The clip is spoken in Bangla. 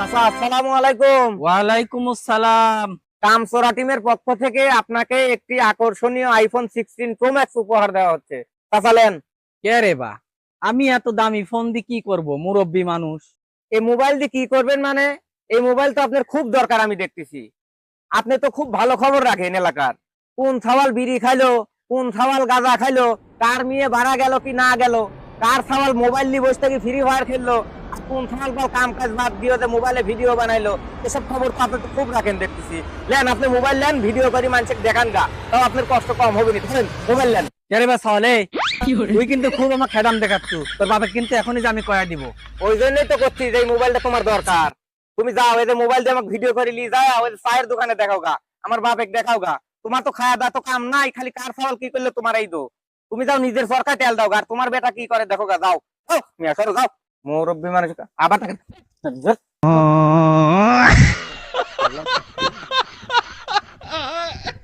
আচ্ছা, আসসালামু আলাইকুম। ওয়ালাইকুম আসসালাম। কামসোরা টিমের পক্ষ থেকে আপনাকে একটি আকর্ষণীয় আইফোন 16 প্রো ম্যাক্স উপহার দেওয়া হচ্ছে। তাছালেন কে রে বা, আমি এত দামি ফোন দিয়ে কি করব, মুরব্বী মানুষ। এই মোবাইল দিয়ে কি করবেন মানে? এই মোবাইল তো আপনার খুব দরকার, আমি দেখতেছি। আপনি তো খুব ভালো খবর রাখেন এলাকার। কোন ছাওয়াল বিড়ি খাইলো, কোন ছাওয়াল গাঁজা খাইলো, কার মেয়ে ভাড়া গেল কি না গেল, কার ছাওয়াল মোবাইল নিয়ে বসে থেকে ফ্রি ফায়ার খেললো, আর কোন ছাওয়াল বা কাম কাজ বাদ দিয়ে মোবাইলে ভিডিও বানাইলো। এসব খবর তো আপনি তো খুব রাখেন দেখতেছি। লেন আপনি মোবাইল নেন, ভিডিও করে মানুষকে দেখান গা, তাও আপনার কষ্ট কম হবে না। ধরেন মোবাইল নেন। কে রে বা সালে, তুই কিন্তু খুব আমার খেদাম দেখাচ্ছ। তোর বাবা কিন্তু এখনই যে আমি কয়া দিব। ওই জন্যই তো করছি যে এই মোবাইলটা তোমার দরকার। তুমি যাও, এই যে মোবাইল দিয়ে আমাকে ভিডিও করে নিয়ে যাও, ওই চায়ের দোকানে দেখাও গা, আমার বাপেক দেখাও গা। তোমার তো খাওয়া দাওয়া তো কাম নাই, খালি কার সওয়াল কি করলে তোমার এই দো। তুমি যাও নিজের সরকার তেল দাও গা, আর তোমার বেটা কি করে দেখো গা, যাও। মিয়া সরো যাও, মুরব্বী মানুষ আবার তাকে